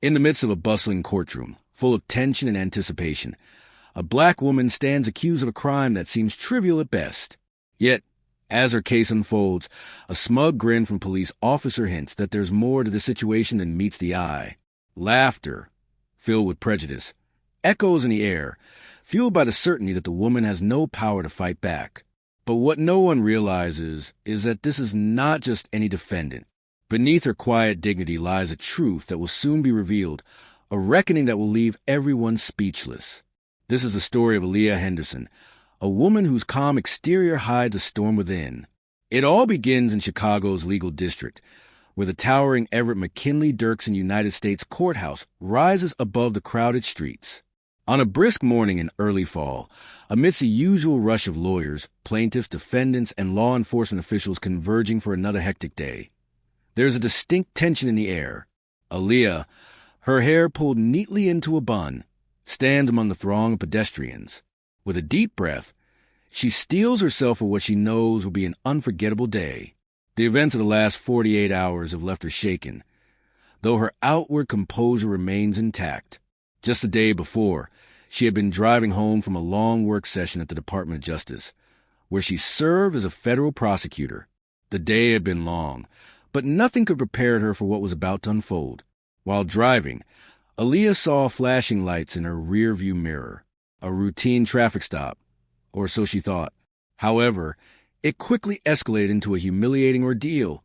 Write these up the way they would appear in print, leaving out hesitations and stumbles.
In the midst of a bustling courtroom, full of tension and anticipation, a black woman stands accused of a crime that seems trivial at best. Yet, as her case unfolds, a smug grin from police officer hints that there's more to the situation than meets the eye. Laughter, filled with prejudice, echoes in the air, fueled by the certainty that the woman has no power to fight back. But what no one realizes is that this is not just any defendant. Beneath her quiet dignity lies a truth that will soon be revealed, a reckoning that will leave everyone speechless. This is the story of Aaliyah Henderson, a woman whose calm exterior hides a storm within. It all begins in Chicago's legal district, where the towering Everett McKinley Dirksen United States Courthouse rises above the crowded streets. On a brisk morning in early fall, amidst the usual rush of lawyers, plaintiffs, defendants, and law enforcement officials converging for another hectic day, there's a distinct tension in the air. Aaliyah, her hair pulled neatly into a bun, stands among the throng of pedestrians. With a deep breath, she steels herself for what she knows will be an unforgettable day. The events of the last 48 hours have left her shaken, though her outward composure remains intact. Just the day before, she had been driving home from a long work session at the Department of Justice, where she served as a federal prosecutor. The day had been long, but nothing could prepare her for what was about to unfold. While driving, Aaliyah saw flashing lights in her rearview mirror, a routine traffic stop, or so she thought. However, it quickly escalated into a humiliating ordeal.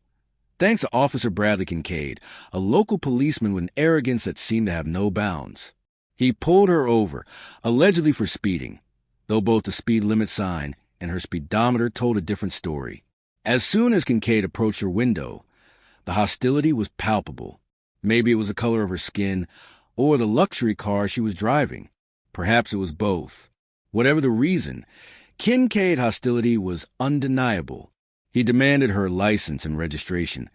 Thanks to Officer Bradley Kincaid, a local policeman with an arrogance that seemed to have no bounds. He pulled her over, allegedly for speeding, though both the speed limit sign and her speedometer told a different story. As soon as Kincaid approached her window, the hostility was palpable. Maybe it was the color of her skin or the luxury car she was driving. Perhaps it was both. Whatever the reason, Kincaid's hostility was undeniable. He demanded her license and registration,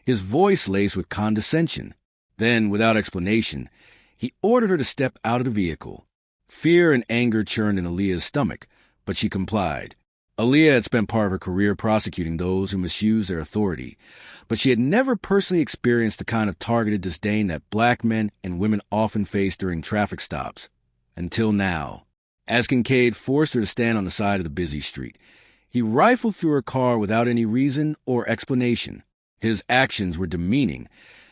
his voice laced with condescension. Then, without explanation, he ordered her to step out of the vehicle. Fear and anger churned in Aaliyah's stomach, but she complied. Aaliyah had spent part of her career prosecuting those who misused their authority, but she had never personally experienced the kind of targeted disdain that black men and women often face during traffic stops. Until now. As Kincaid forced her to stand on the side of the busy street, he rifled through her car without any reason or explanation. His actions were demeaning,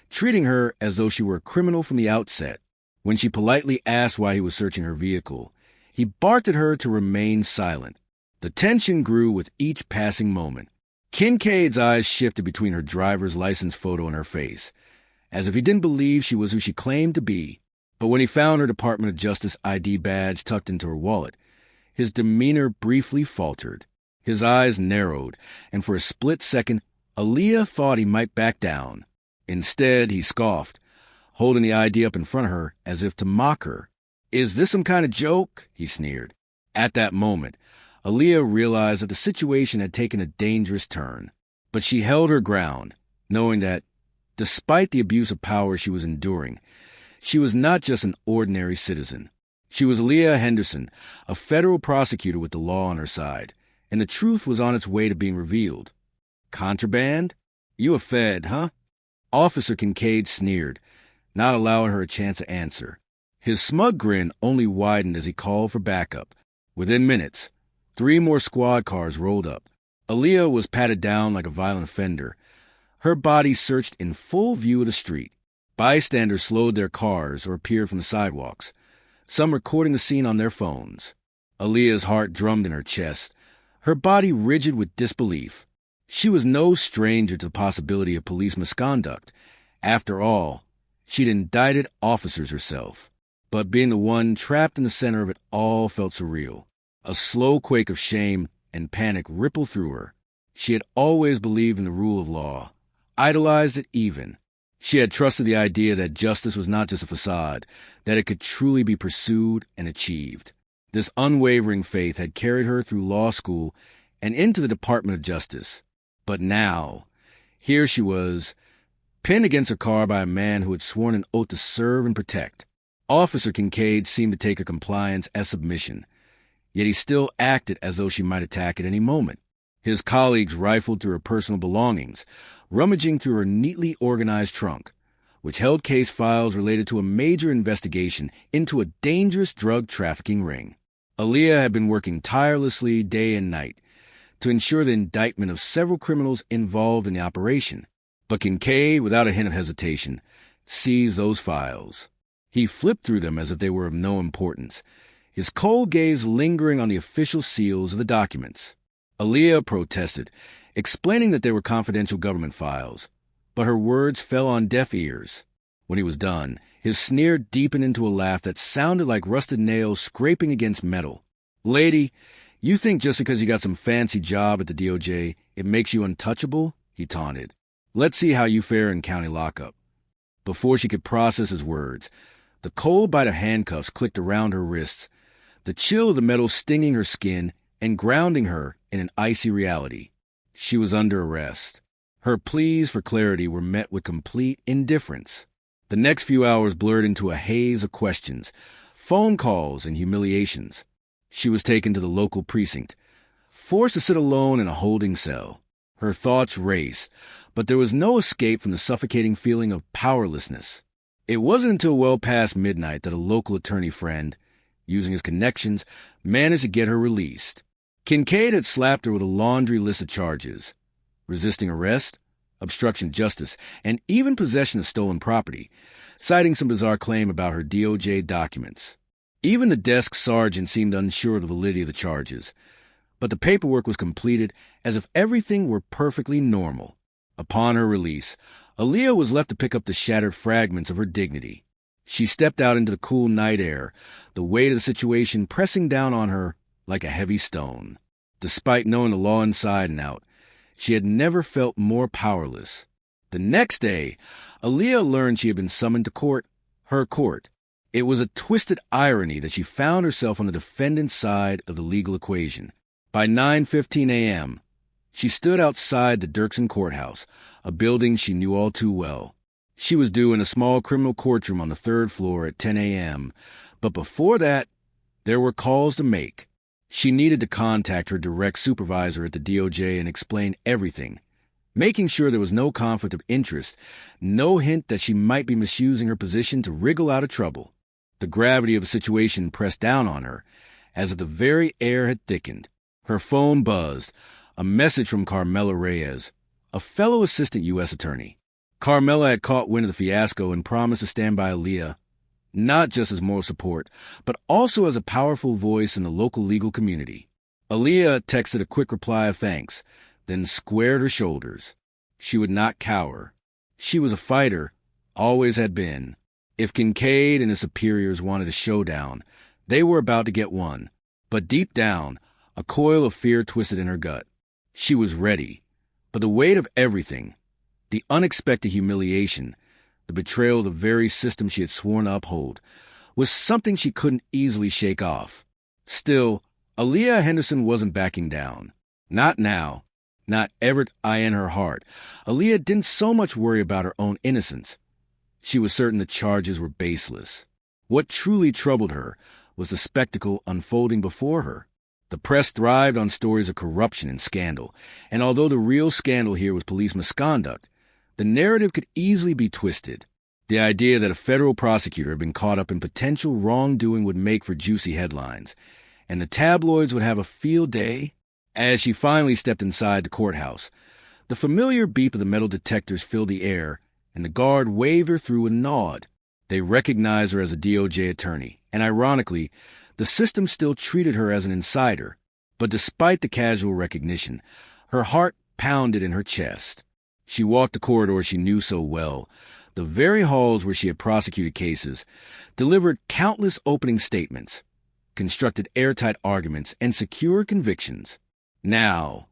treating her as though she were a criminal from the outset. When she politely asked why he was searching her vehicle, he barked at her to remain silent. The tension grew with each passing moment. Kincaid's eyes shifted between her driver's license photo and her face, as if he didn't believe she was who she claimed to be. But when he found her Department of Justice ID badge tucked into her wallet, his demeanor briefly faltered. His eyes narrowed, and for a split second, Aaliyah thought he might back down. Instead, he scoffed, holding the ID up in front of her as if to mock her. "Is this some kind of joke?" he sneered. At that moment, Aaliyah realized that the situation had taken a dangerous turn. But she held her ground, knowing that, despite the abuse of power she was enduring, she was not just an ordinary citizen. She was Aaliyah Henderson, a federal prosecutor with the law on her side, and the truth was on its way to being revealed. "Contraband? You a Fed, huh?" Officer Kincaid sneered, not allowing her a chance to answer. His smug grin only widened as he called for backup. Within minutes, 3 more squad cars rolled up. Aaliyah was patted down like a violent offender, her body searched in full view of the street. Bystanders slowed their cars or appeared from the sidewalks, some recording the scene on their phones. Aaliyah's heart drummed in her chest, her body rigid with disbelief. She was no stranger to the possibility of police misconduct. After all, she'd indicted officers herself. But being the one trapped in the center of it all felt surreal. A slow quake of shame and panic rippled through her. She had always believed in the rule of law, idolized it even. She had trusted the idea that justice was not just a facade, that it could truly be pursued and achieved. This unwavering faith had carried her through law school and into the Department of Justice. But now, here she was, pinned against her car by a man who had sworn an oath to serve and protect. Officer Kincaid seemed to take her compliance as submission, yet he still acted as though she might attack at any moment. His colleagues rifled through her personal belongings, rummaging through her neatly organized trunk, which held case files related to a major investigation into a dangerous drug trafficking ring. Aaliyah had been working tirelessly day and night to ensure the indictment of several criminals involved in the operation. But Kincaid, without a hint of hesitation, seized those files. He flipped through them as if they were of no importance, his cold gaze lingering on the official seals of the documents. Aaliyah protested, explaining that they were confidential government files, but her words fell on deaf ears. When he was done, his sneer deepened into a laugh that sounded like rusted nails scraping against metal. "Lady, you think just because you got some fancy job at the DOJ, it makes you untouchable?" he taunted. "Let's see how you fare in county lockup." Before she could process his words, the cold bite of handcuffs clicked around her wrists, the chill of the metal stinging her skin and grounding her in an icy reality. She was under arrest. Her pleas for clarity were met with complete indifference. The next few hours blurred into a haze of questions, phone calls, and humiliations. She was taken to the local precinct, forced to sit alone in a holding cell. Her thoughts raced, but there was no escape from the suffocating feeling of powerlessness. It wasn't until well past midnight that a local attorney friend, using his connections, managed to get her released. Kincaid had slapped her with a laundry list of charges: resisting arrest, obstruction of justice, and even possession of stolen property, citing some bizarre claim about her DOJ documents. Even the desk sergeant seemed unsure of the validity of the charges, but the paperwork was completed as if everything were perfectly normal. Upon her release, Aaliyah was left to pick up the shattered fragments of her dignity. She stepped out into the cool night air, the weight of the situation pressing down on her like a heavy stone. Despite knowing the law inside and out, she had never felt more powerless. The next day, Aaliyah learned she had been summoned to court, her court. It was a twisted irony that she found herself on the defendant's side of the legal equation. By 9:15 a.m., she stood outside the Dirksen Courthouse, a building she knew all too well. She was due in a small criminal courtroom on the 3rd floor at 10 a.m., but before that, there were calls to make. She needed to contact her direct supervisor at the DOJ and explain everything, making sure there was no conflict of interest, no hint that she might be misusing her position to wriggle out of trouble. The gravity of the situation pressed down on her, as if the very air had thickened. Her phone buzzed, a message from Carmela Reyes, a fellow assistant U.S. attorney. Carmela had caught wind of the fiasco and promised to stand by Aaliyah, not just as moral support, but also as a powerful voice in the local legal community. Aaliyah texted a quick reply of thanks, then squared her shoulders. She would not cower. She was a fighter, always had been. If Kincaid and his superiors wanted a showdown, they were about to get one. But deep down, a coil of fear twisted in her gut. She was ready, but the weight of everything, the unexpected humiliation, the betrayal of the very system she had sworn to uphold, was something she couldn't easily shake off. Still, Aaliyah Henderson wasn't backing down. Not now. Not ever in her heart. Aaliyah didn't so much worry about her own innocence. She was certain the charges were baseless. What truly troubled her was the spectacle unfolding before her. The press thrived on stories of corruption and scandal, and although the real scandal here was police misconduct, the narrative could easily be twisted. The idea that a federal prosecutor had been caught up in potential wrongdoing would make for juicy headlines, and the tabloids would have a field day. As she finally stepped inside the courthouse, the familiar beep of the metal detectors filled the air, and the guard waved her through and nod. They recognized her as a DOJ attorney, and ironically, the system still treated her as an insider. But despite the casual recognition, her heart pounded in her chest. She walked the corridor she knew so well, the very halls where she had prosecuted cases, delivered countless opening statements, constructed airtight arguments, and secured convictions. Now,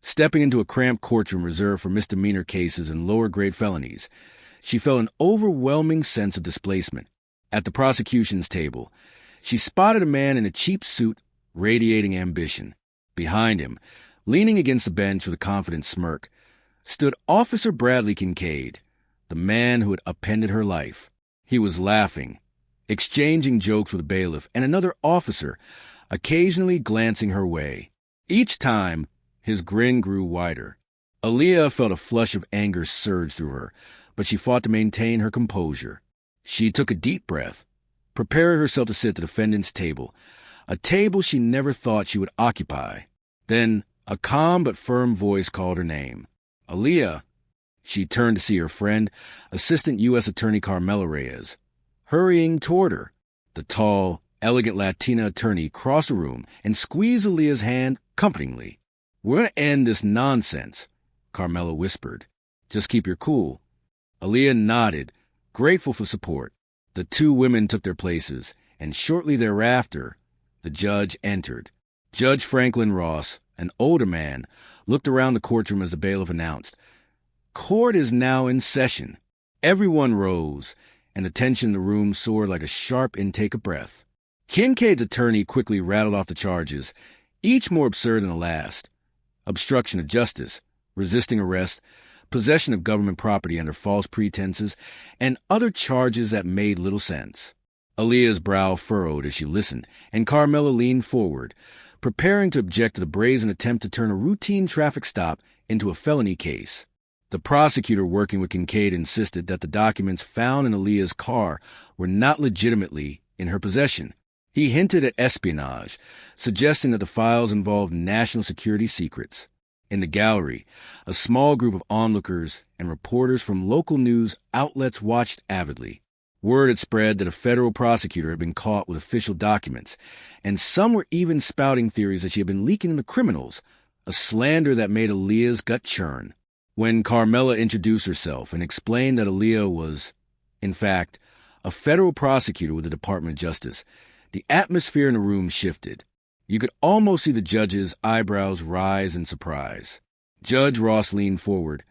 stepping into a cramped courtroom reserved for misdemeanor cases and lower-grade felonies, she felt an overwhelming sense of displacement. At the prosecution's table, she spotted a man in a cheap suit radiating ambition. Behind him, leaning against the bench with a confident smirk, stood Officer Bradley Kincaid, the man who had upended her life. He was laughing, exchanging jokes with a bailiff and another officer, occasionally glancing her way. Each time, his grin grew wider. Aaliyah felt a flush of anger surge through her, but she fought to maintain her composure. She took a deep breath, prepared herself to sit at the defendant's table, a table she never thought she would occupy. Then a calm but firm voice called her name. Aaliyah. She turned to see her friend, Assistant U.S. Attorney Carmela Reyes, hurrying toward her. The tall, elegant Latina attorney crossed the room and squeezed Aaliyah's hand comfortingly. "We're going to end this nonsense," Carmela whispered. "Just keep your cool." Aaliyah nodded, grateful for support. The two women took their places, and shortly thereafter, the judge entered. Judge Franklin Ross, an older man, looked around the courtroom as the bailiff announced, "Court is now in session." Everyone rose, and the tension in the room soared like a sharp intake of breath. Kincaid's attorney quickly rattled off the charges, each more absurd than the last. Obstruction of justice, resisting arrest, possession of government property under false pretenses, and other charges that made little sense. Aaliyah's brow furrowed as she listened, and Carmela leaned forward, preparing to object to the brazen attempt to turn a routine traffic stop into a felony case. The prosecutor working with Kincaid insisted that the documents found in Aaliyah's car were not legitimately in her possession. He hinted at espionage, suggesting that the files involved national security secrets. In the gallery, a small group of onlookers and reporters from local news outlets watched avidly. Word had spread that a federal prosecutor had been caught with official documents, and some were even spouting theories that she had been leaking them to criminals, a slander that made Aaliyah's gut churn. When Carmela introduced herself and explained that Aaliyah was, in fact, a federal prosecutor with the Department of Justice, the atmosphere in the room shifted. You could almost see the judge's eyebrows rise in surprise. Judge Ross leaned forward,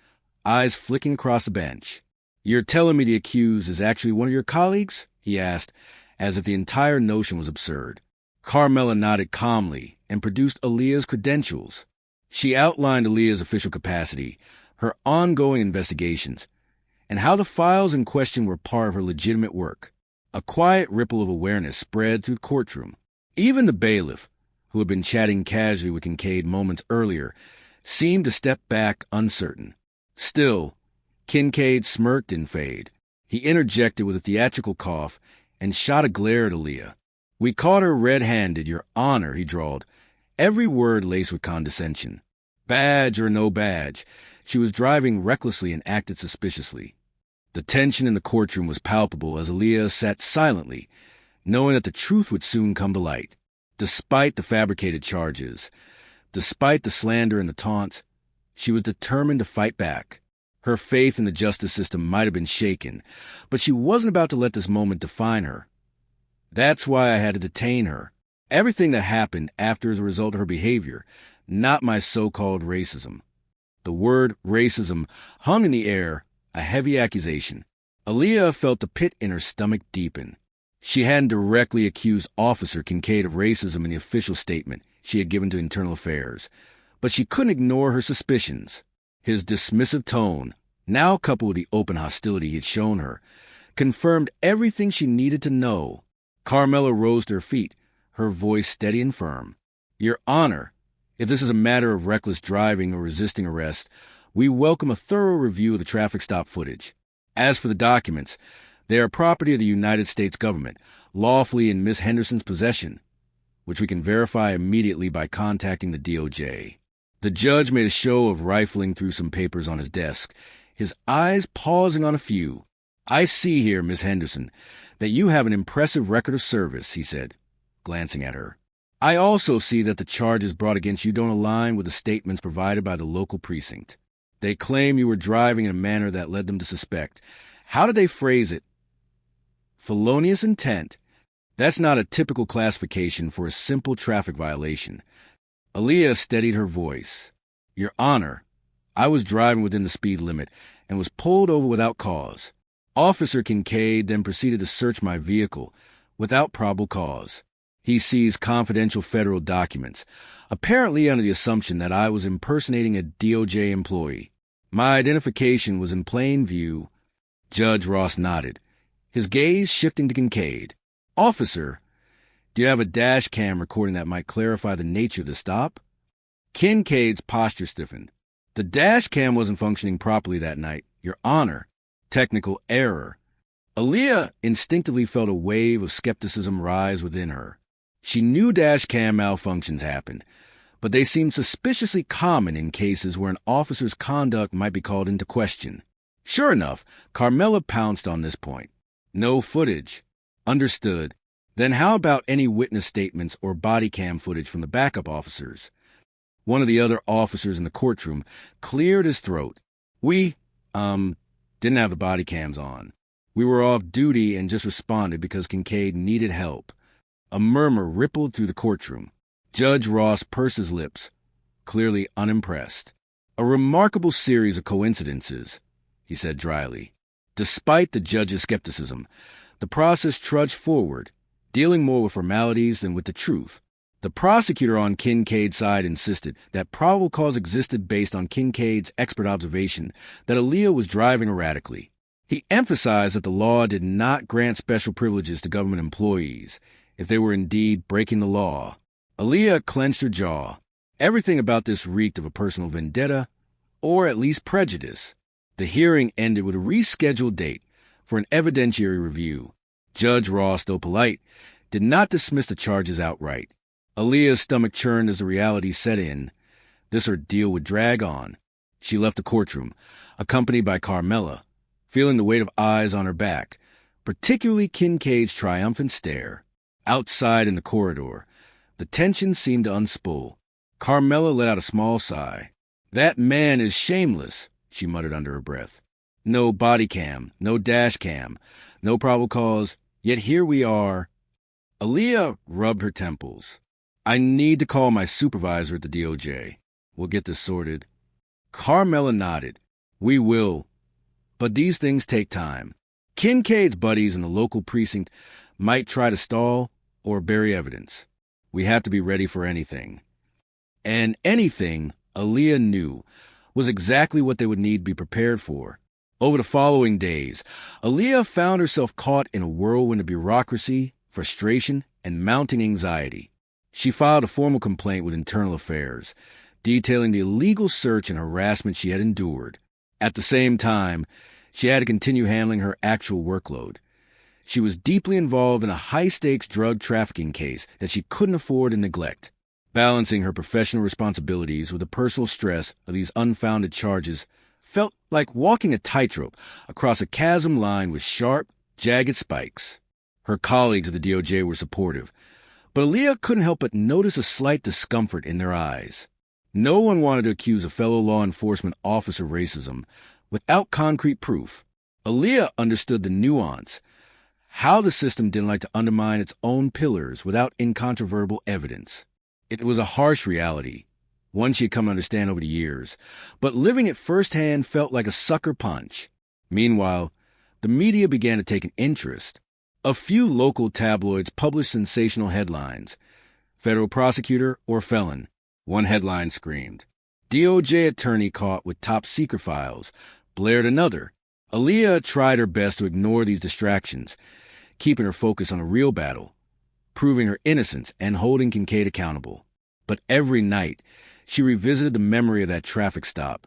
eyes flicking across the bench. "You're telling me the accused is actually one of your colleagues?" he asked, as if the entire notion was absurd. Carmela nodded calmly and produced Aaliyah's credentials. She outlined Aaliyah's official capacity, her ongoing investigations, and how the files in question were part of her legitimate work. A quiet ripple of awareness spread through the courtroom. Even the bailiff, who had been chatting casually with Kincaid moments earlier, seemed to step back uncertain. Still, Kincaid smirked in fade. He interjected with a theatrical cough and shot a glare at Aaliyah. "We caught her red-handed, Your Honor," he drawled, every word laced with condescension. Badge or no badge, she was driving recklessly and acted suspiciously. The tension in the courtroom was palpable as Aaliyah sat silently, knowing that the truth would soon come to light. Despite the fabricated charges, despite the slander and the taunts, she was determined to fight back. Her faith in the justice system might have been shaken, but she wasn't about to let this moment define her. "That's why I had to detain her. Everything that happened after is a result of her behavior, not my so-called racism." The word racism hung in the air, a heavy accusation. Aaliyah felt the pit in her stomach deepen. She hadn't directly accused Officer Kincaid of racism in the official statement she had given to Internal Affairs, but she couldn't ignore her suspicions. His dismissive tone, now coupled with the open hostility he had shown her, confirmed everything she needed to know. Carmela rose to her feet, her voice steady and firm. "Your Honor, if this is a matter of reckless driving or resisting arrest, we welcome a thorough review of the traffic stop footage. As for the documents, they are property of the United States government, lawfully in Miss Henderson's possession, which we can verify immediately by contacting the DOJ." The judge made a show of rifling through some papers on his desk, his eyes pausing on a few. "I see here, Miss Henderson, that you have an impressive record of service," he said, glancing at her. "I also see that the charges brought against you don't align with the statements provided by the local precinct. They claim you were driving in a manner that led them to suspect. How did they phrase it? Felonious intent. That's not a typical classification for a simple traffic violation." Aaliyah steadied her voice. "Your Honor, I was driving within the speed limit and was pulled over without cause. Officer Kincaid then proceeded to search my vehicle without probable cause. He seized confidential federal documents, apparently under the assumption that I was impersonating a DOJ employee. My identification was in plain view." Judge Ross nodded, his gaze shifting to Kincaid. "Officer, do you have a dash cam recording that might clarify the nature of the stop?" Kincaid's posture stiffened. "The dash cam wasn't functioning properly that night, Your Honor. technical error. Aaliyah instinctively felt a wave of skepticism rise within her. She knew dash cam malfunctions happened, but they seemed suspiciously common in cases where an officer's conduct might be called into question. Sure enough, Carmela pounced on this point. No footage. Understood. Then how about any witness statements or body cam footage from the backup officers? One of the other officers in the courtroom cleared his throat. We, didn't have the body cams on. We were off duty and just responded because Kincaid needed help. A murmur rippled through the courtroom. Judge Ross pursed his lips, clearly unimpressed. A remarkable series of coincidences, he said dryly. Despite the judge's skepticism, the process trudged forward, dealing more with formalities than with the truth. The prosecutor on Kincaid's side insisted that probable cause existed based on Kincaid's expert observation that Aaliyah was driving erratically. He emphasized that the law did not grant special privileges to government employees if they were indeed breaking the law. Aaliyah clenched her jaw. Everything about this reeked of a personal vendetta, or at least prejudice. The hearing ended with a rescheduled date for an evidentiary review. Judge Ross, though polite, did not dismiss the charges outright. Aaliyah's stomach churned as the reality set in. This ordeal would drag on. She left the courtroom, accompanied by Carmela, feeling the weight of eyes on her back, particularly Kincaid's triumphant stare. Outside in the corridor, the tension seemed to unspool. Carmela let out a small sigh. "That man is shameless," she muttered under her breath. No body cam, no dash cam, no probable cause, yet here we are. Aaliyah rubbed her temples. "I need to call my supervisor at the DOJ. We'll get this sorted." Carmela nodded. "We will. But these things take time. Kincaid's buddies in the local precinct might try to stall or bury evidence. We have to be ready for anything." And anything, Aaliyah knew, was exactly what they would need to be prepared for. Over the following days, Aaliyah found herself caught in a whirlwind of bureaucracy, frustration, and mounting anxiety. She filed a formal complaint with Internal Affairs, detailing the illegal search and harassment she had endured. At the same time, she had to continue handling her actual workload. She was deeply involved in a high-stakes drug trafficking case that she couldn't afford to neglect. Balancing her professional responsibilities with the personal stress of these unfounded charges felt like walking a tightrope across a chasm lined with sharp, jagged spikes. Her colleagues at the DOJ were supportive, but Aaliyah couldn't help but notice a slight discomfort in their eyes. No one wanted to accuse a fellow law enforcement officer of racism without concrete proof. Aaliyah understood the nuance, how the system didn't like to undermine its own pillars without incontrovertible evidence. It was a harsh reality, one she had come to understand over the years, but living it firsthand felt like a sucker punch. Meanwhile, the media began to take an interest. A few local tabloids published sensational headlines. "Federal prosecutor or felon," one headline screamed. "DOJ attorney caught with top-secret files," blared another. Aaliyah tried her best to ignore these distractions, keeping her focus on a real battle, proving her innocence and holding Kincaid accountable. But every night, she revisited the memory of that traffic stop,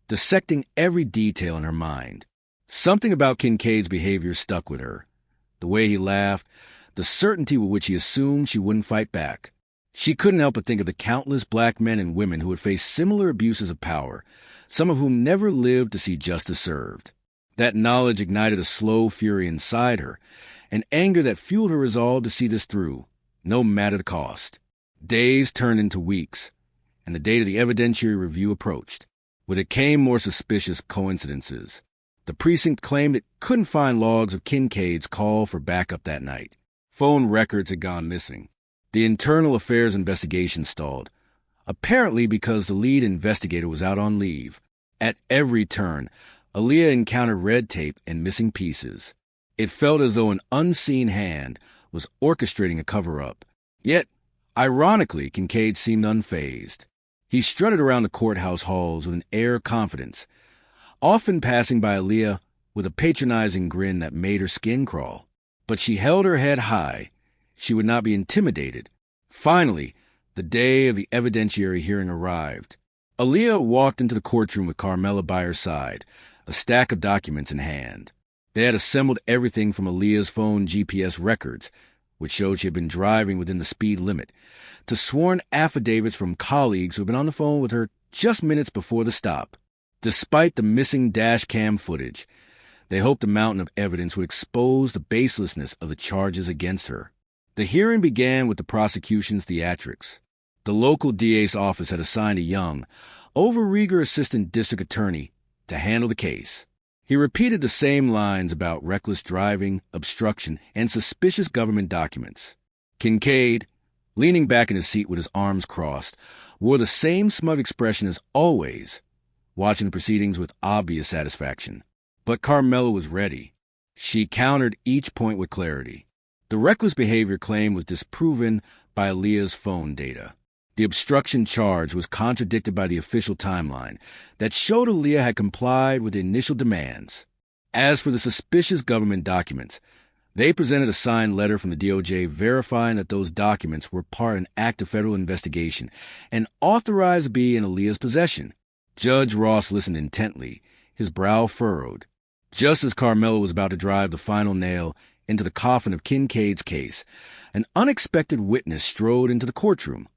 dissecting every detail in her mind. Something about Kincaid's behavior stuck with her. The way he laughed, the certainty with which he assumed she wouldn't fight back. She couldn't help but think of the countless black men and women who had faced similar abuses of power, some of whom never lived to see justice served. That knowledge ignited a slow fury inside her, an anger that fueled her resolve to see this through, no matter the cost. Days turned into weeks, and the date of the evidentiary review approached. With it came more suspicious coincidences. The precinct claimed it couldn't find logs of Kincaid's call for backup that night. Phone records had gone missing. The Internal Affairs investigation stalled, apparently because the lead investigator was out on leave. At every turn, Aaliyah encountered red tape and missing pieces. It felt as though an unseen hand was orchestrating a cover-up. Yet, ironically, Kincaid seemed unfazed. He strutted around the courthouse halls with an air of confidence, often passing by Aaliyah with a patronizing grin that made her skin crawl. But she held her head high. She would not be intimidated. Finally, the day of the evidentiary hearing arrived. Aaliyah walked into the courtroom with Carmela by her side, a stack of documents in hand. They had assembled everything from Aaliyah's phone GPS records, which showed she had been driving within the speed limit, to sworn affidavits from colleagues who had been on the phone with her just minutes before the stop. Despite the missing dash cam footage, they hoped the mountain of evidence would expose the baselessness of the charges against her. The hearing began with the prosecution's theatrics. The local DA's office had assigned a young, overeager assistant district attorney to handle the case. He repeated the same lines about reckless driving, obstruction, and suspicious government documents. Kincaid, leaning back in his seat with his arms crossed, wore the same smug expression as always, watching the proceedings with obvious satisfaction. But Carmela was ready. She countered each point with clarity. The reckless behavior claim was disproven by Aaliyah's phone data. The obstruction charge was contradicted by the official timeline that showed Aaliyah had complied with the initial demands. As for the suspicious government documents, they presented a signed letter from the DOJ verifying that those documents were part of an active federal investigation and authorized to be in Aaliyah's possession. Judge Ross listened intently, his brow furrowed. Just as Carmela was about to drive the final nail into the coffin of Kincaid's case, an unexpected witness strode into the courtroom.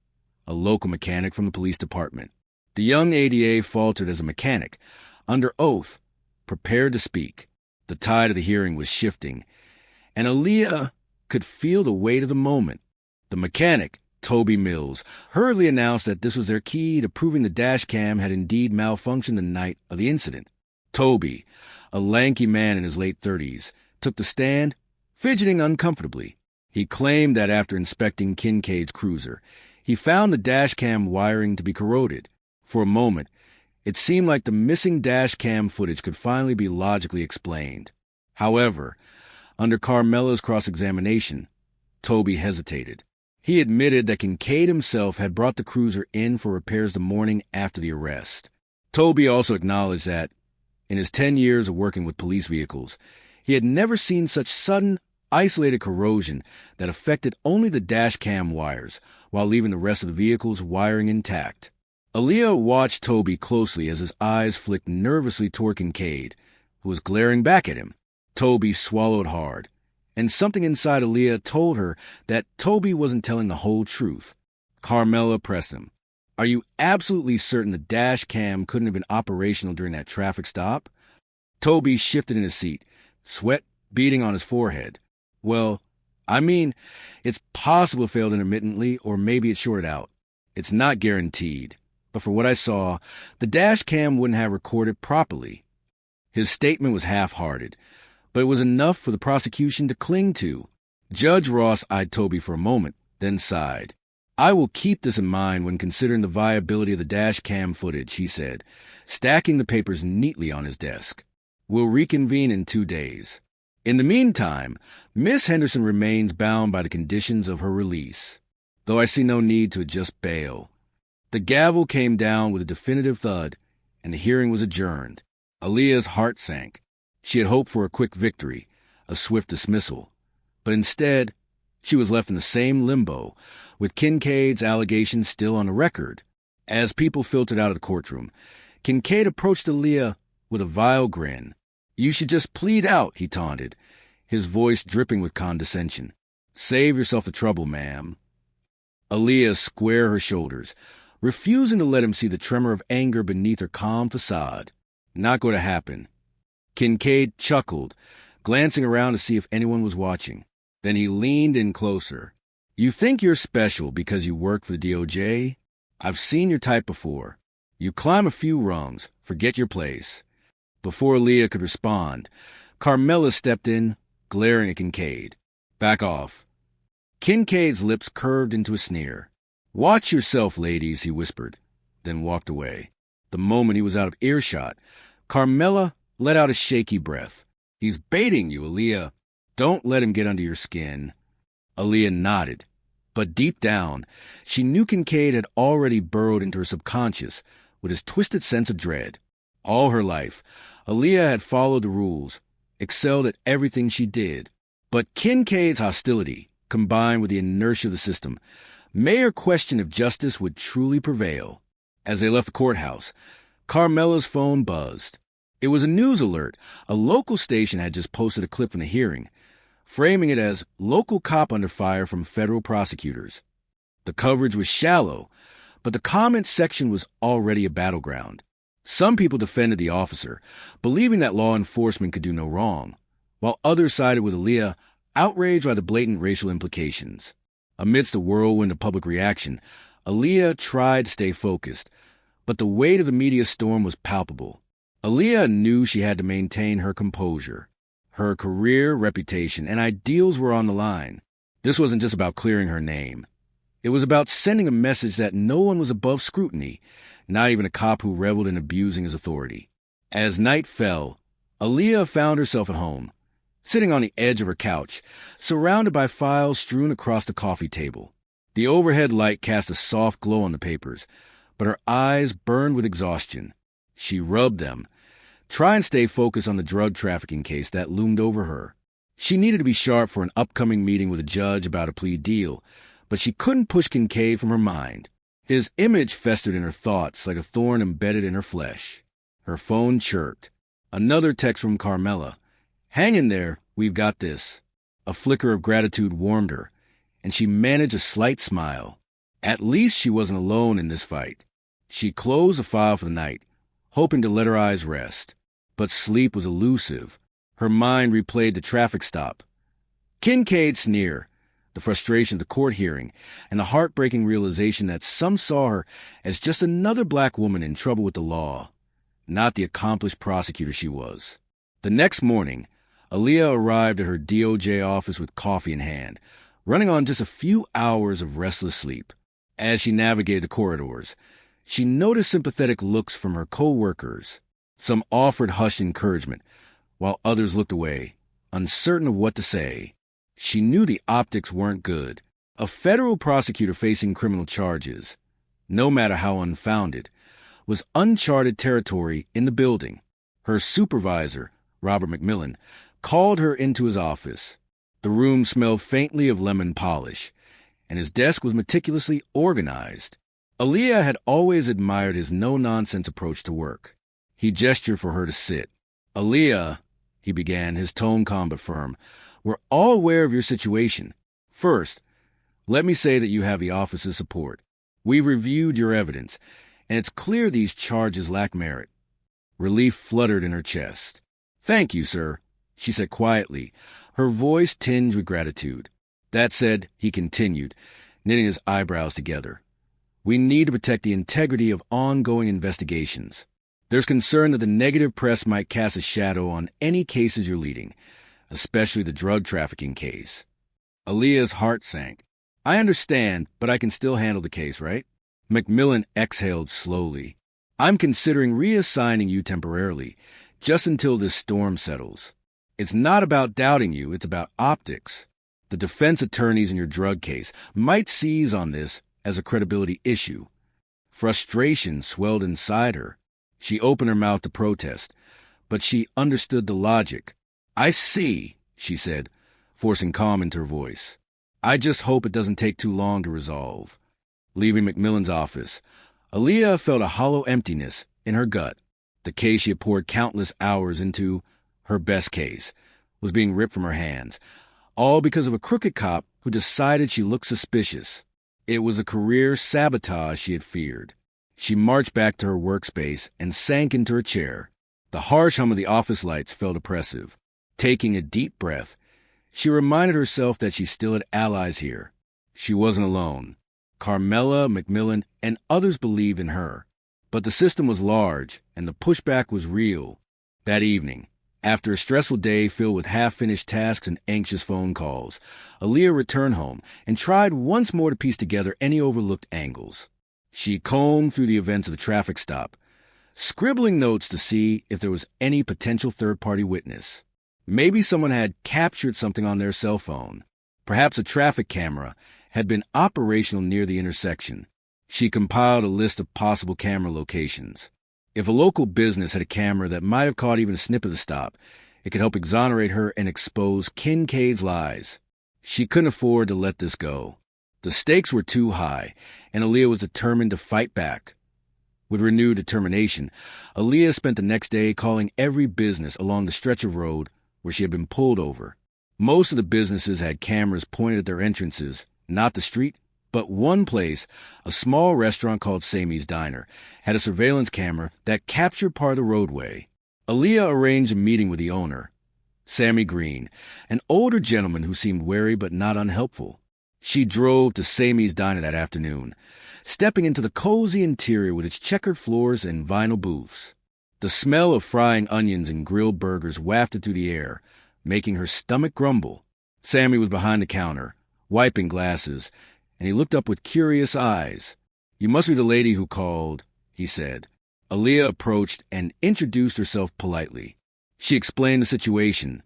A local mechanic from the police department. The young ADA faltered as a mechanic, under oath, prepared to speak. The tide of the hearing was shifting, and Aaliyah could feel the weight of the moment. The mechanic, Toby Mills, hurriedly announced that this was their key to proving the dash cam had indeed malfunctioned the night of the incident. Toby, a lanky man in his late 30s, took the stand, fidgeting uncomfortably. He claimed that after inspecting Kincaid's cruiser, he found the dash cam wiring to be corroded. For a moment, it seemed like the missing dash cam footage could finally be logically explained. However, under Carmela's cross-examination, Toby hesitated. He admitted that Kincaid himself had brought the cruiser in for repairs the morning after the arrest. Toby also acknowledged that, in his 10 years of working with police vehicles, he had never seen such sudden, isolated corrosion that affected only the dash cam wires, while leaving the rest of the vehicle's wiring intact. Aaliyah watched Toby closely as his eyes flicked nervously toward Kincaid, who was glaring back at him. Toby swallowed hard, and something inside Aaliyah told her that Toby wasn't telling the whole truth. Carmela pressed him. "Are you absolutely certain the dash cam couldn't have been operational during that traffic stop?" Toby shifted in his seat, sweat beading on his forehead. "Well, I mean, it's possible it failed intermittently, or maybe it shorted out. It's not guaranteed. But for what I saw, the dash cam wouldn't have recorded properly." His statement was half-hearted, but it was enough for the prosecution to cling to. Judge Ross eyed Toby for a moment, then sighed. "I will keep this in mind when considering the viability of the dash cam footage," he said, stacking the papers neatly on his desk. "We'll reconvene in 2 days. In the meantime, Miss Henderson remains bound by the conditions of her release, though I see no need to adjust bail." The gavel came down with a definitive thud, and the hearing was adjourned. Aaliyah's heart sank. She had hoped for a quick victory, a swift dismissal, but instead, she was left in the same limbo, with Kincaid's allegations still on the record. As people filtered out of the courtroom, Kincaid approached Aaliyah with a vile grin. "You should just plead out," he taunted, his voice dripping with condescension. "Save yourself the trouble, ma'am." Aaliyah squared her shoulders, refusing to let him see the tremor of anger beneath her calm facade. "Not going to happen." Kincaid chuckled, glancing around to see if anyone was watching. Then he leaned in closer. "You think you're special because you work for the DOJ? I've seen your type before. You climb a few rungs, forget your place." Before Aaliyah could respond, Carmela stepped in, glaring at Kincaid. "Back off." Kincaid's lips curved into a sneer. "Watch yourself, ladies," he whispered, then walked away. The moment he was out of earshot, Carmela let out a shaky breath. "He's baiting you, Aaliyah. Don't let him get under your skin." Aaliyah nodded, but deep down, she knew Kincaid had already burrowed into her subconscious with his twisted sense of dread. All her life, Aaliyah had followed the rules, excelled at everything she did. But Kincaid's hostility, combined with the inertia of the system, made her question if justice would truly prevail. As they left the courthouse, Carmela's phone buzzed. It was a news alert. A local station had just posted a clip from the hearing, framing it as local cop under fire from federal prosecutors. The coverage was shallow, but the comment section was already a battleground. Some people defended the officer, believing that law enforcement could do no wrong, while others sided with Aaliyah, outraged by the blatant racial implications. Amidst the whirlwind of public reaction, Aaliyah tried to stay focused, but the weight of the media storm was palpable. Aaliyah knew she had to maintain her composure. Her career, reputation, and ideals were on the line. This wasn't just about clearing her name. It was about sending a message that no one was above scrutiny, not even a cop who reveled in abusing his authority. As night fell, Aaliyah found herself at home, sitting on the edge of her couch, surrounded by files strewn across the coffee table. The overhead light cast a soft glow on the papers, but her eyes burned with exhaustion. She rubbed them, trying to stay focused on the drug trafficking case that loomed over her. She needed to be sharp for an upcoming meeting with a judge about a plea deal, but she couldn't push Kincaid from her mind. His image festered in her thoughts like a thorn embedded in her flesh. Her phone chirped. Another text from Carmela. "Hang in there, we've got this." A flicker of gratitude warmed her, and she managed a slight smile. At least she wasn't alone in this fight. She closed the file for the night, hoping to let her eyes rest. But sleep was elusive. Her mind replayed the traffic stop, Kincaid's sneer, the frustration of the court hearing, and the heartbreaking realization that some saw her as just another black woman in trouble with the law, not the accomplished prosecutor she was. The next morning, Aaliyah arrived at her DOJ office with coffee in hand, running on just a few hours of restless sleep. As she navigated the corridors, she noticed sympathetic looks from her co-workers. Some offered hushed encouragement, while others looked away, uncertain of what to say. She knew the optics weren't good. A federal prosecutor facing criminal charges, no matter how unfounded, was uncharted territory in the building. Her supervisor, Robert McMillan, called her into his office. The room smelled faintly of lemon polish, and his desk was meticulously organized. Aaliyah had always admired his no-nonsense approach to work. He gestured for her to sit. "Aaliyah," he began, his tone calm but firm, "we're all aware of your situation. First, let me say that you have the office's support. We've reviewed your evidence, and it's clear these charges lack merit." Relief fluttered in her chest. "Thank you, sir," she said quietly, her voice tinged with gratitude. That said, he continued, knitting his eyebrows together, "we need to protect the integrity of ongoing investigations. There's concern that the negative press might cast a shadow on any cases you're leading, especially the drug trafficking case." Aaliyah's heart sank. "I understand, but I can still handle the case, right?" McMillan exhaled slowly. "I'm considering reassigning you temporarily, just until this storm settles. It's not about doubting you, it's about optics. The defense attorneys in your drug case might seize on this as a credibility issue." Frustration swelled inside her. She opened her mouth to protest, but she understood the logic. "I see," she said, forcing calm into her voice. "I just hope it doesn't take too long to resolve." Leaving McMillan's office, Aaliyah felt a hollow emptiness in her gut. The case she had poured countless hours into, her best case, was being ripped from her hands, all because of a crooked cop who decided she looked suspicious. It was a career sabotage she had feared. She marched back to her workspace and sank into her chair. The harsh hum of the office lights felt oppressive. Taking a deep breath, she reminded herself that she still had allies here. She wasn't alone. Carmela, McMillan, and others believed in her. But the system was large, and the pushback was real. That evening, after a stressful day filled with half-finished tasks and anxious phone calls, Aaliyah returned home and tried once more to piece together any overlooked angles. She combed through the events of the traffic stop, scribbling notes to see if there was any potential third-party witness. Maybe someone had captured something on their cell phone. Perhaps a traffic camera had been operational near the intersection. She compiled a list of possible camera locations. If a local business had a camera that might have caught even a snip of the stop, it could help exonerate her and expose Kincaid's lies. She couldn't afford to let this go. The stakes were too high, and Aaliyah was determined to fight back. With renewed determination, Aaliyah spent the next day calling every business along the stretch of road where she had been pulled over. Most of the businesses had cameras pointed at their entrances, not the street, but one place, a small restaurant called Sammy's Diner, had a surveillance camera that captured part of the roadway. Aaliyah arranged a meeting with the owner, Sammy Green, an older gentleman who seemed wary but not unhelpful. She drove to Sammy's Diner that afternoon, stepping into the cozy interior with its checkered floors and vinyl booths. The smell of frying onions and grilled burgers wafted through the air, making her stomach grumble. Sammy was behind the counter, wiping glasses, and he looked up with curious eyes. "You must be the lady who called," he said. Aaliyah approached and introduced herself politely. She explained the situation,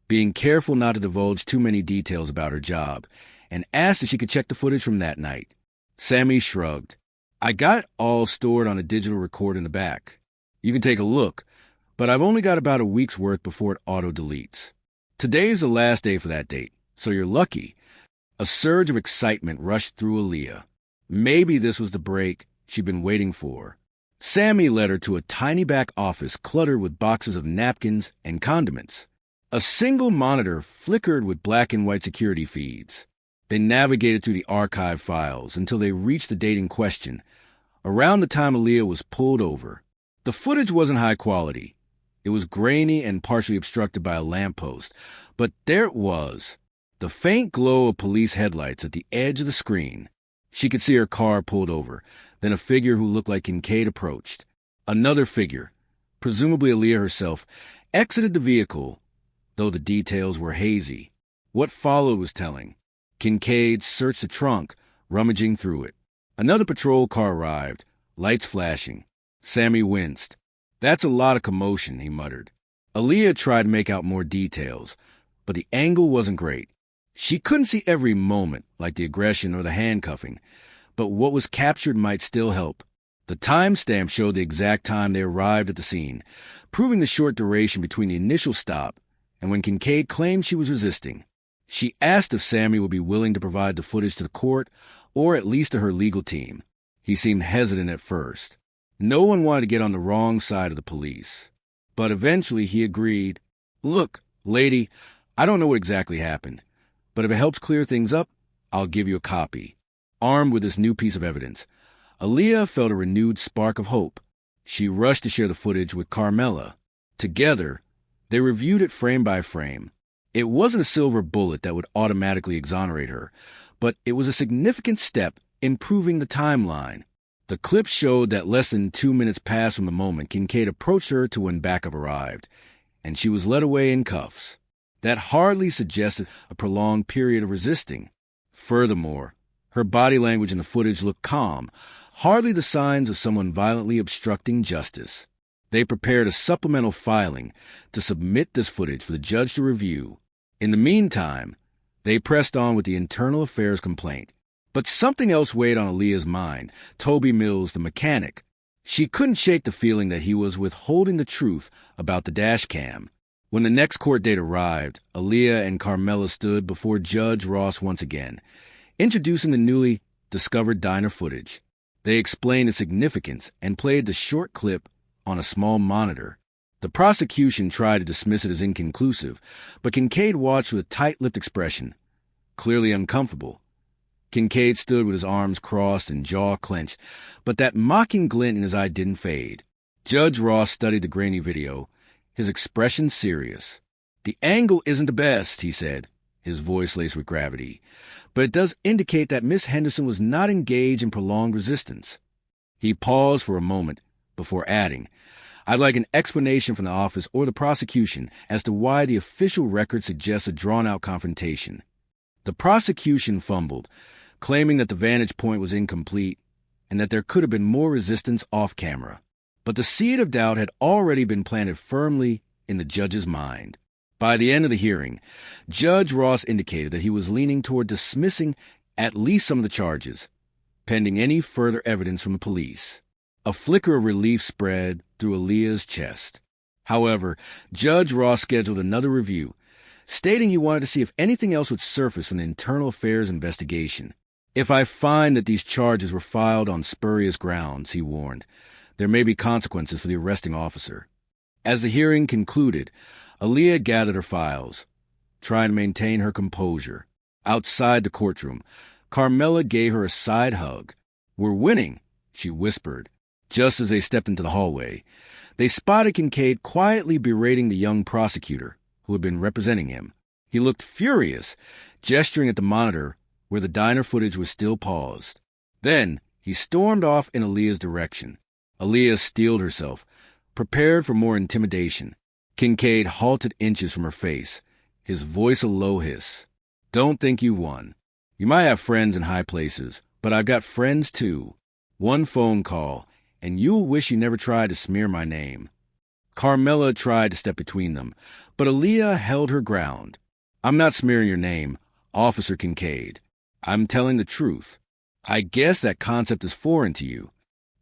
being careful not to divulge too many details about her job, and asked if she could check the footage from that night. Sammy shrugged. "I got it all stored on a digital recorder in the back. You can take a look, but I've only got about a week's worth before it auto-deletes. Today's the last day for that date, so you're lucky." A surge of excitement rushed through Aaliyah. Maybe this was the break she'd been waiting for. Sammy led her to a tiny back office cluttered with boxes of napkins and condiments. A single monitor flickered with black and white security feeds. They navigated through the archive files until they reached the date in question, around the time Aaliyah was pulled over. The footage wasn't high quality. It was grainy and partially obstructed by a lamppost, but there it was, the faint glow of police headlights at the edge of the screen. She could see her car pulled over, then a figure who looked like Kincaid approached. Another figure, presumably Aaliyah herself, exited the vehicle, though the details were hazy. What followed was telling. Kincaid searched the trunk, rummaging through it. Another patrol car arrived, lights flashing. Sammy winced. "That's a lot of commotion," he muttered. Aaliyah tried to make out more details, but the angle wasn't great. She couldn't see every moment, like the aggression or the handcuffing, but what was captured might still help. The timestamp showed the exact time they arrived at the scene, proving the short duration between the initial stop and when Kincaid claimed she was resisting. She asked if Sammy would be willing to provide the footage to the court, or at least to her legal team. He seemed hesitant at first. No one wanted to get on the wrong side of the police. But eventually he agreed. "Look, lady, I don't know what exactly happened, but if it helps clear things up, I'll give you a copy." Armed with this new piece of evidence, Aaliyah felt a renewed spark of hope. She rushed to share the footage with Carmela. Together, they reviewed it frame by frame. It wasn't a silver bullet that would automatically exonerate her, but it was a significant step in proving the timeline. The clip showed that less than 2 minutes passed from the moment Kincaid approached her to when backup arrived, and she was led away in cuffs. That hardly suggested a prolonged period of resisting. Furthermore, her body language in the footage looked calm, hardly the signs of someone violently obstructing justice. They prepared a supplemental filing to submit this footage for the judge to review. In the meantime, they pressed on with the internal affairs complaint. But something else weighed on Aaliyah's mind. Toby Mills, the mechanic. She couldn't shake the feeling that he was withholding the truth about the dash cam. When the next court date arrived, Aaliyah and Carmela stood before Judge Ross once again, introducing the newly discovered diner footage. They explained its significance and played the short clip on a small monitor. The prosecution tried to dismiss it as inconclusive, but Kincaid watched with a tight-lipped expression, clearly uncomfortable. Kincaid stood with his arms crossed and jaw clenched, but that mocking glint in his eye didn't fade. Judge Ross studied the grainy video, his expression serious. "The angle isn't the best," he said, his voice laced with gravity, "but it does indicate that Miss Henderson was not engaged in prolonged resistance." He paused for a moment before adding, "I'd like an explanation from the office or the prosecution as to why the official record suggests a drawn-out confrontation." The prosecution fumbled, claiming that the vantage point was incomplete and that there could have been more resistance off camera. But the seed of doubt had already been planted firmly in the judge's mind. By the end of the hearing, Judge Ross indicated that he was leaning toward dismissing at least some of the charges, pending any further evidence from the police. A flicker of relief spread through Aaliyah's chest. However, Judge Ross scheduled another review, stating he wanted to see if anything else would surface from the internal affairs investigation. "If I find that these charges were filed on spurious grounds," he warned, There may be consequences for the arresting officer. As the hearing concluded, Aaliyah gathered her files, trying to maintain her composure. Outside the courtroom, Carmela gave her a side hug. "We're winning," she whispered. Just as they stepped into the hallway, they spotted Kincaid quietly berating the young prosecutor who had been representing him. He looked furious, gesturing at the monitor where the diner footage was still paused. Then he stormed off in Aaliyah's direction. Aaliyah steeled herself, prepared for more intimidation. Kincaid halted inches from her face, his voice a low hiss. "Don't think you won. You might have friends in high places, but I've got friends too. One phone call, and you'll wish you never tried to smear my name." Carmela tried to step between them, but Aaliyah held her ground. "I'm not smearing your name, Officer Kincaid. I'm telling the truth. I guess that concept is foreign to you."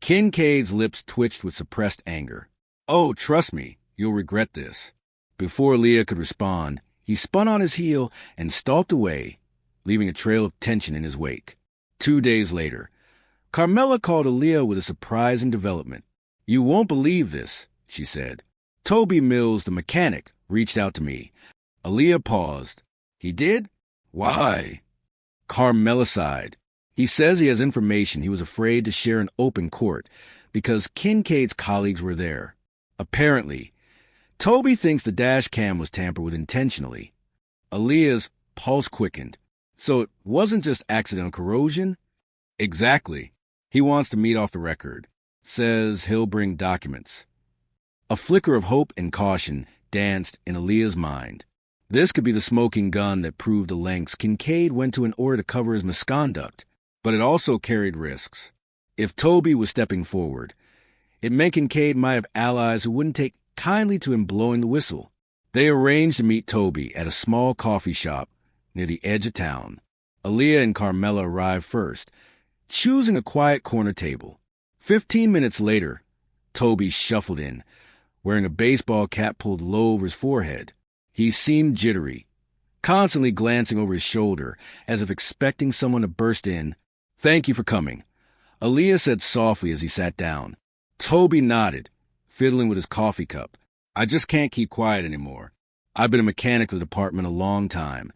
Kincaid's lips twitched with suppressed anger. "Oh, trust me, you'll regret this." Before Aaliyah could respond, he spun on his heel and stalked away, leaving a trail of tension in his wake. 2 days later, Carmela called Aaliyah with a surprising development. "You won't believe this," she said. "Toby Mills, the mechanic, reached out to me." Aaliyah paused. "He did? Why?" Carmela sighed. "He says he has information he was afraid to share in open court because Kincaid's colleagues were there. Apparently, Toby thinks the dash cam was tampered with intentionally." Aaliyah's pulse quickened. "So it wasn't just accidental corrosion?" "Exactly. He wants to meet off the record. Says he'll bring documents." A flicker of hope and caution danced in Aaliyah's mind. This could be the smoking gun that proved the lengths Kincaid went to in order to cover his misconduct, but it also carried risks. If Toby was stepping forward, it meant Kincaid might have allies who wouldn't take kindly to him blowing the whistle. They arranged to meet Toby at a small coffee shop near the edge of town. Aaliyah and Carmela arrived first, choosing a quiet corner table. 15 minutes later, Toby shuffled in, wearing a baseball cap pulled low over his forehead. He seemed jittery, constantly glancing over his shoulder as if expecting someone to burst in. "Thank you for coming," Aaliyah said softly as he sat down. Toby nodded, fiddling with his coffee cup. "I just can't keep quiet anymore. I've been a mechanic of the department a long time,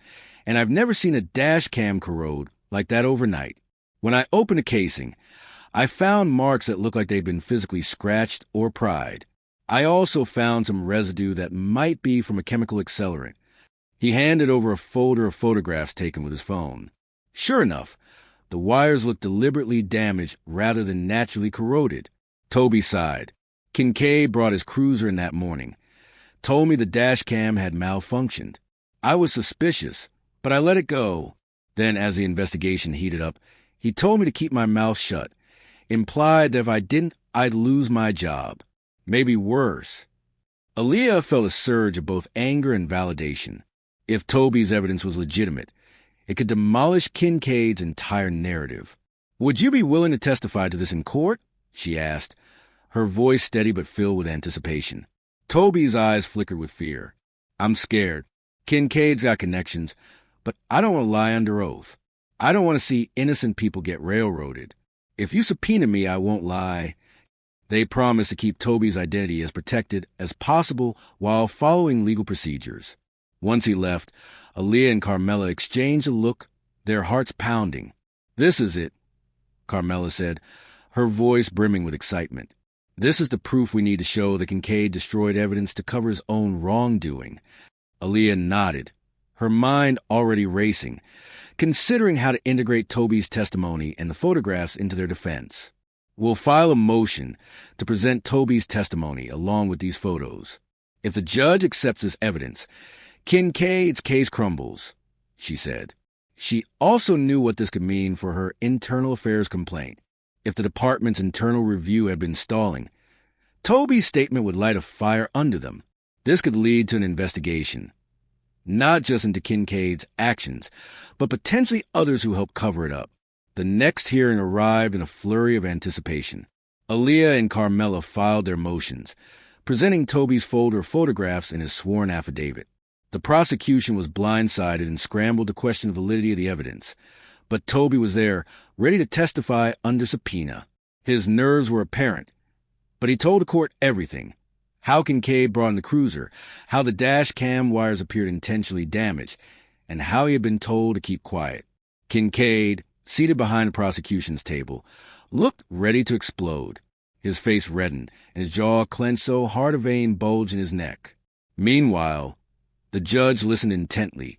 and I've never seen a dash cam corrode like that overnight. When I opened the casing, I found marks that looked like they'd been physically scratched or pried. I also found some residue that might be from a chemical accelerant." He handed over a folder of photographs taken with his phone. Sure enough, the wires looked deliberately damaged rather than naturally corroded. Toby sighed. "Kincaid brought his cruiser in that morning. Told me the dash cam had malfunctioned. I was suspicious, but I let it go. Then, as the investigation heated up, he told me to keep my mouth shut. Implied that if I didn't, I'd lose my job. Maybe worse." Aaliyah felt a surge of both anger and validation. If Toby's evidence was legitimate, it could demolish Kincaid's entire narrative. "Would you be willing to testify to this in court?" she asked, her voice steady but filled with anticipation. Toby's eyes flickered with fear. "I'm scared. Kincaid's got connections, but I don't want to lie under oath. I don't want to see innocent people get railroaded. If you subpoena me, I won't lie." They promised to keep Toby's identity as protected as possible while following legal procedures. Once he left, Aaliyah and Carmela exchanged a look, their hearts pounding. "This is it," Carmela said, her voice brimming with excitement. "This is the proof we need to show that Kincaid destroyed evidence to cover his own wrongdoing." Aaliyah nodded, her mind already racing, considering how to integrate Toby's testimony and the photographs into their defense. "We'll file a motion to present Toby's testimony along with these photos. If the judge accepts this evidence, Kincaid's case crumbles," she said. She also knew what this could mean for her internal affairs complaint. If the department's internal review had been stalling, Toby's statement would light a fire under them. This could lead to an investigation, not just into Kincaid's actions, but potentially others who helped cover it up. The next hearing arrived in a flurry of anticipation. Aaliyah and Carmela filed their motions, presenting Toby's folder of photographs in his sworn affidavit. The prosecution was blindsided and scrambled to question the validity of the evidence, but Toby was there, ready to testify under subpoena. His nerves were apparent, But he told the court everything. How Kincaid brought in the cruiser, how the dash cam wires appeared intentionally damaged, and how he had been told to keep quiet. Kincaid, seated behind the prosecution's table, looked ready to explode. His face reddened, and his jaw clenched so hard a vein bulged in his neck. Meanwhile, the judge listened intently,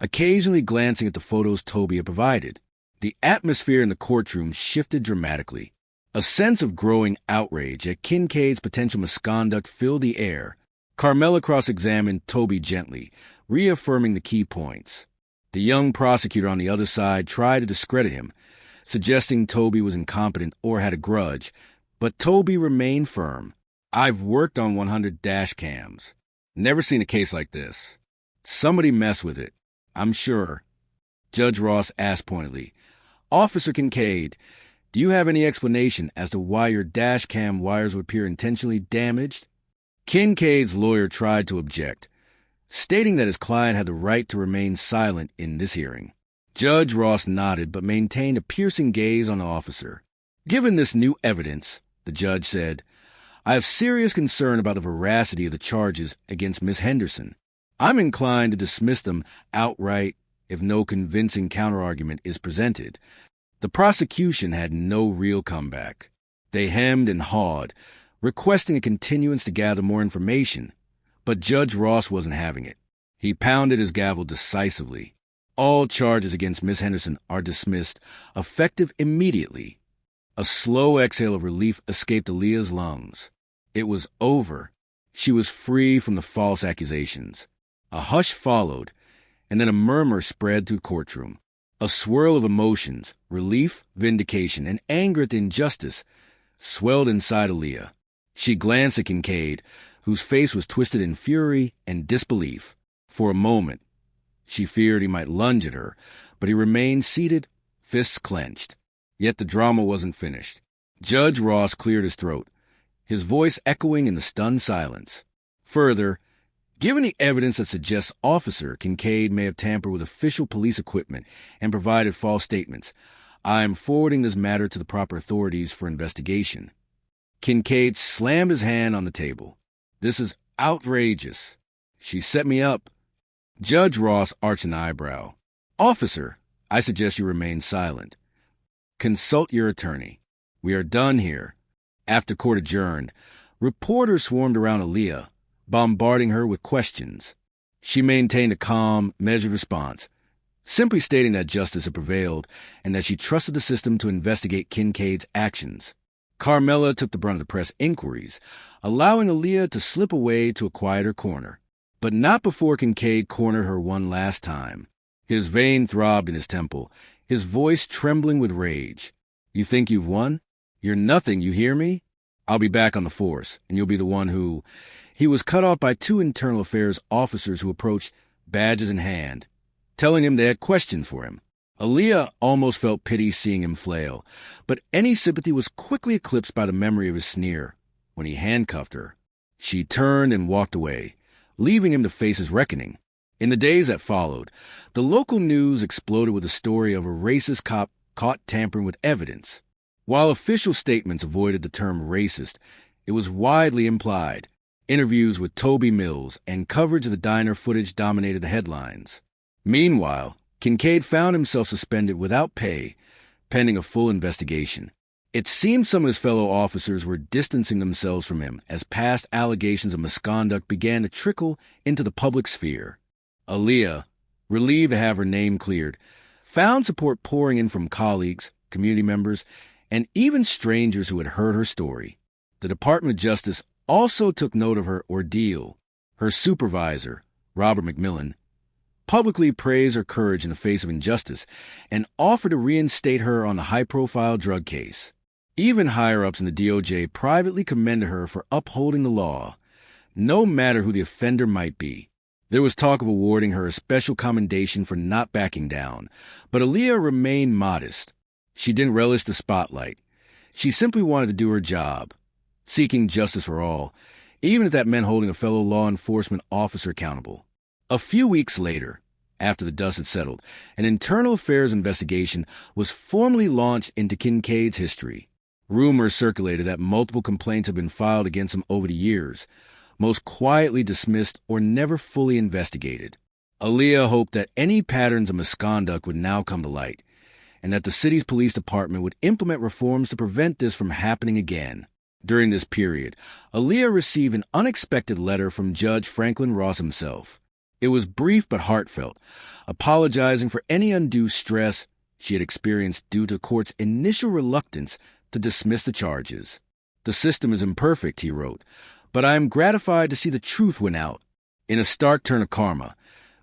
occasionally glancing at the photos Toby had provided. The atmosphere in the courtroom shifted dramatically. A sense of growing outrage at Kincaid's potential misconduct filled the air. Carmela cross-examined Toby gently, reaffirming the key points. The young prosecutor on the other side tried to discredit him, suggesting Toby was incompetent or had a grudge, but Toby remained firm. I've worked on 100 dash cams. Never seen a case like this. Somebody messed with it, I'm sure. Judge Ross asked pointedly, Officer Kincaid, do you have any explanation as to why your dash cam wires would appear intentionally damaged? Kincaid's lawyer tried to object, stating that his client had the right to remain silent in this hearing. Judge Ross nodded but maintained a piercing gaze on the officer. Given this new evidence, the judge said, I have serious concern about the veracity of the charges against Miss Henderson. I'm inclined to dismiss them outright if no convincing counterargument is presented. The prosecution had no real comeback. They hemmed and hawed, requesting a continuance to gather more information, but Judge Ross wasn't having it. He pounded his gavel decisively. All charges against Miss Henderson are dismissed, effective immediately. A slow exhale of relief escaped Aaliyah's lungs. It was over. She was free from the false accusations. A hush followed, and then a murmur spread through the courtroom. A swirl of emotions, relief, vindication, and anger at the injustice, swelled inside Aaliyah. She glanced at Kincaid, whose face was twisted in fury and disbelief. For a moment, she feared he might lunge at her, but he remained seated, fists clenched. Yet the drama wasn't finished. Judge Ross cleared his throat, his voice echoing in the stunned silence. Further, given the evidence that suggests Officer Kincaid may have tampered with official police equipment and provided false statements, I am forwarding this matter to the proper authorities for investigation. Kincaid slammed his hand on the table. This is outrageous. She set me up. Judge Ross arched an eyebrow. Officer, I suggest you remain silent. Consult your attorney. We are done here. After court adjourned, reporters swarmed around Aaliyah, bombarding her with questions. She maintained a calm, measured response, simply stating that justice had prevailed and that she trusted the system to investigate Kincaid's actions. Carmela took the brunt of the press inquiries, allowing Aaliyah to slip away to a quieter corner. But not before Kincaid cornered her one last time. His vein throbbed in his temple, his voice trembling with rage. You think you've won? You're nothing, you hear me? I'll be back on the force, and you'll be the one who... He was cut off by two internal affairs officers who approached, badges in hand, telling him they had questions for him. Aaliyah almost felt pity seeing him flail, but any sympathy was quickly eclipsed by the memory of his sneer when he handcuffed her. She turned and walked away, leaving him to face his reckoning. In the days that followed, the local news exploded with the story of a racist cop caught tampering with evidence. While official statements avoided the term racist, it was widely implied. Interviews with Toby Mills and coverage of the diner footage dominated the headlines. Meanwhile, Kincaid found himself suspended without pay, pending a full investigation. It seemed some of his fellow officers were distancing themselves from him as past allegations of misconduct began to trickle into the public sphere. Aaliyah, relieved to have her name cleared, found support pouring in from colleagues, community members, and even strangers who had heard her story. The Department of Justice also took note of her ordeal. Her supervisor, Robert McMillan, publicly praised her courage in the face of injustice and offered to reinstate her on the high-profile drug case. Even higher-ups in the DOJ privately commended her for upholding the law, no matter who the offender might be. There was talk of awarding her a special commendation for not backing down, but Aaliyah remained modest. She didn't relish the spotlight. She simply wanted to do her job, seeking justice for all, even if that meant holding a fellow law enforcement officer accountable. A few weeks later, after the dust had settled, an internal affairs investigation was formally launched into Kincaid's history. Rumors circulated that multiple complaints had been filed against him over the years, most quietly dismissed or never fully investigated. Aaliyah hoped that any patterns of misconduct would now come to light, and that the city's police department would implement reforms to prevent this from happening again. During this period, Aaliyah received an unexpected letter from Judge Franklin Ross himself. It was brief but heartfelt, apologizing for any undue stress she had experienced due to the court's initial reluctance to dismiss the charges. "The system is imperfect," he wrote, "but I am gratified to see the truth win out." In a stark turn of karma,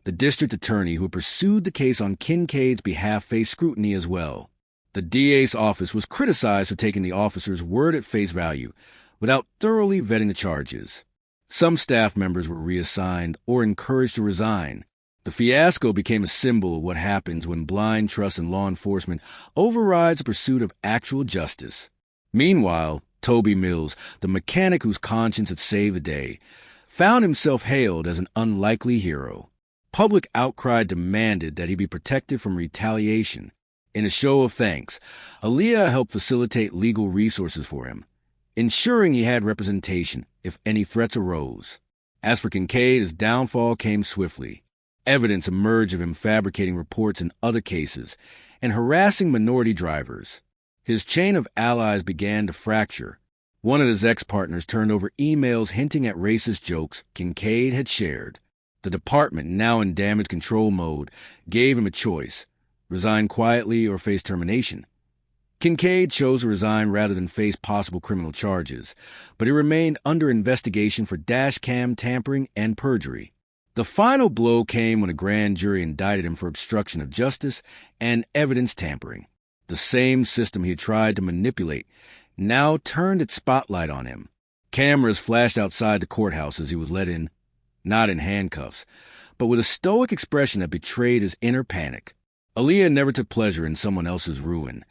the district attorney who pursued the case on Kincaid's behalf faced scrutiny as well. The DA's office was criticized for taking the officer's word at face value without thoroughly vetting the charges. Some staff members were reassigned or encouraged to resign. The fiasco became a symbol of what happens when blind trust in law enforcement overrides the pursuit of actual justice. Meanwhile, Toby Mills, the mechanic whose conscience had saved the day, found himself hailed as an unlikely hero. Public outcry demanded that he be protected from retaliation. In a show of thanks, Aaliyah helped facilitate legal resources for him, ensuring he had representation if any threats arose. As for Kincaid, his downfall came swiftly. Evidence emerged of him fabricating reports in other cases and harassing minority drivers. His chain of allies began to fracture. One of his ex-partners turned over emails hinting at racist jokes Kincaid had shared. The department, now in damage control mode, gave him a choice: resign quietly or face termination. Kincaid chose to resign rather than face possible criminal charges, but he remained under investigation for dash cam tampering and perjury. The final blow came when a grand jury indicted him for obstruction of justice and evidence tampering. The same system he had tried to manipulate now turned its spotlight on him. Cameras flashed outside the courthouse as he was let in, not in handcuffs, but with a stoic expression that betrayed his inner panic. Aaliyah never took pleasure in someone else's ruin,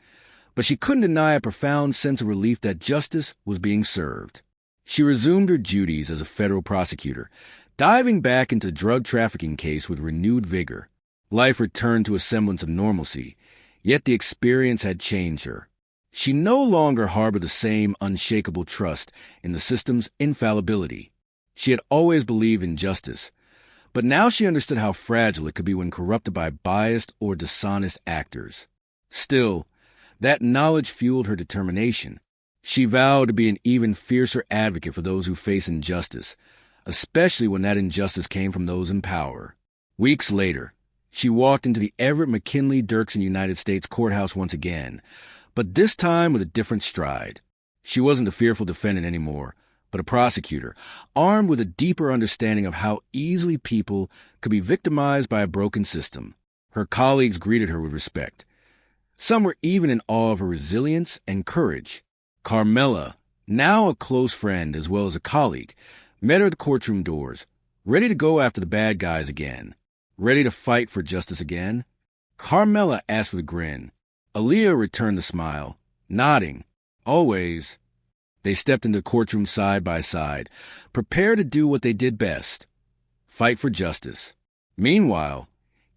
but she couldn't deny a profound sense of relief that justice was being served. She resumed her duties as a federal prosecutor, diving back into the drug trafficking case with renewed vigor. Life returned to a semblance of normalcy, yet the experience had changed her. She no longer harbored the same unshakable trust in the system's infallibility. She had always believed in justice, but now she understood how fragile it could be when corrupted by biased or dishonest actors. Still, that knowledge fueled her determination. She vowed to be an even fiercer advocate for those who face injustice, especially when that injustice came from those in power. Weeks later, she walked into the Everett McKinley Dirksen United States Courthouse once again, but this time with a different stride. She wasn't a fearful defendant anymore, but a prosecutor, armed with a deeper understanding of how easily people could be victimized by a broken system. Her colleagues greeted her with respect. Some were even in awe of her resilience and courage. Carmela, now a close friend as well as a colleague, met her at the courtroom doors, ready to go after the bad guys again, ready to fight for justice again. Carmela asked with a grin. Aaliyah returned the smile, nodding. Always. They stepped into the courtroom side by side, prepared to do what they did best: fight for justice. Meanwhile,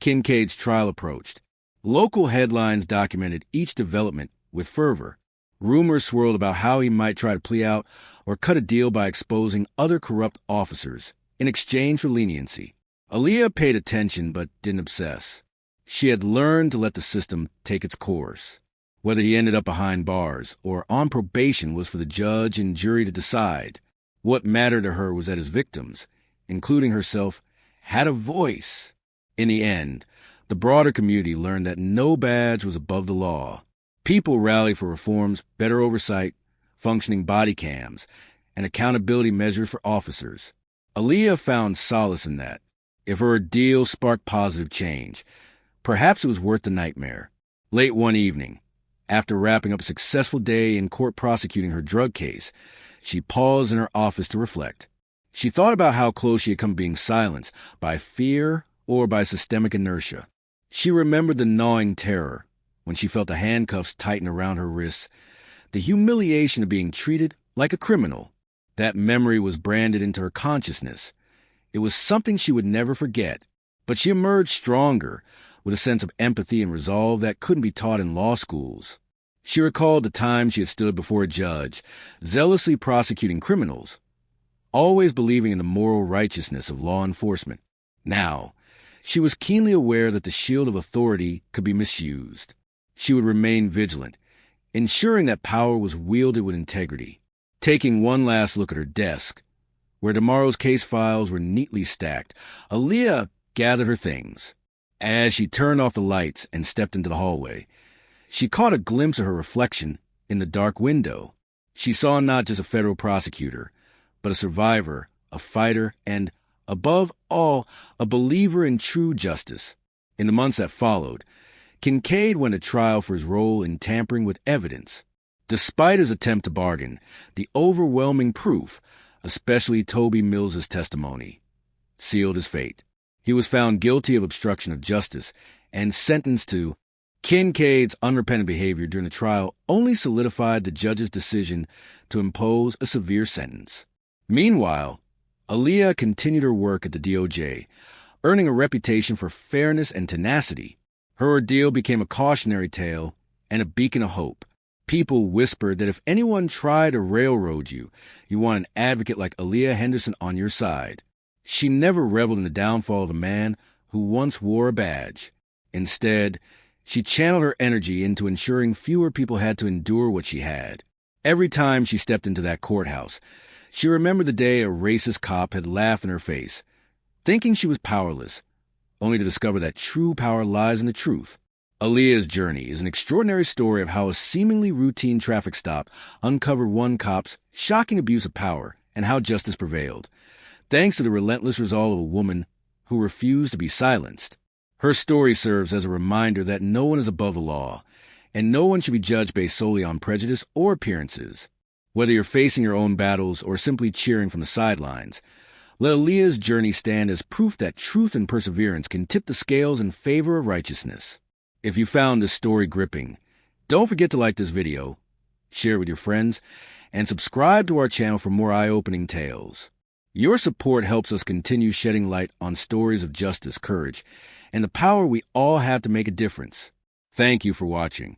Kincaid's trial approached. Local headlines documented each development with fervor. Rumors swirled about how he might try to plea out or cut a deal by exposing other corrupt officers in exchange for leniency. Aaliyah paid attention but didn't obsess. She had learned to let the system take its course. Whether he ended up behind bars or on probation was for the judge and jury to decide. What mattered to her was that his victims, including herself, had a voice. In the end, the broader community learned that no badge was above the law. People rallied for reforms, better oversight, functioning body cams, and accountability measures for officers. Aaliyah found solace in that. If her ordeal sparked positive change, perhaps it was worth the nightmare. Late one evening, after wrapping up a successful day in court prosecuting her drug case, she paused in her office to reflect. She thought about how close she had come to being silenced by fear or by systemic inertia. She remembered the gnawing terror when she felt the handcuffs tighten around her wrists, the humiliation of being treated like a criminal. That memory was branded into her consciousness. It was something she would never forget, but she emerged stronger, with a sense of empathy and resolve that couldn't be taught in law schools. She recalled the time she had stood before a judge, zealously prosecuting criminals, always believing in the moral righteousness of law enforcement. Now, she was keenly aware that the shield of authority could be misused. She would remain vigilant, ensuring that power was wielded with integrity. Taking one last look at her desk, where tomorrow's case files were neatly stacked, Aaliyah gathered her things. As she turned off the lights and stepped into the hallway, she caught a glimpse of her reflection in the dark window. She saw not just a federal prosecutor, but a survivor, a fighter, and, above all, a believer in true justice. In the months that followed, Kincaid went to trial for his role in tampering with evidence. Despite his attempt to bargain, the overwhelming proof, especially Toby Mills's testimony, sealed his fate. He was found guilty of obstruction of justice and sentenced to. Kincaid's unrepentant behavior during the trial only solidified the judge's decision to impose a severe sentence. Meanwhile, Aaliyah continued her work at the DOJ, earning a reputation for fairness and tenacity. Her ordeal became a cautionary tale and a beacon of hope. People whispered that if anyone tried to railroad you, you want an advocate like Aaliyah Henderson on your side. She never reveled in the downfall of a man who once wore a badge. Instead, she channeled her energy into ensuring fewer people had to endure what she had. Every time she stepped into that courthouse, she remembered the day a racist cop had laughed in her face, thinking she was powerless, only to discover that true power lies in the truth. Aaliyah's journey is an extraordinary story of how a seemingly routine traffic stop uncovered one cop's shocking abuse of power and how justice prevailed, thanks to the relentless resolve of a woman who refused to be silenced. Her story serves as a reminder that no one is above the law, and no one should be judged based solely on prejudice or appearances. Whether you're facing your own battles or simply cheering from the sidelines, let Aaliyah's journey stand as proof that truth and perseverance can tip the scales in favor of righteousness. If you found this story gripping, don't forget to like this video, share it with your friends, and subscribe to our channel for more eye-opening tales. Your support helps us continue shedding light on stories of justice, courage, and the power we all have to make a difference. Thank you for watching.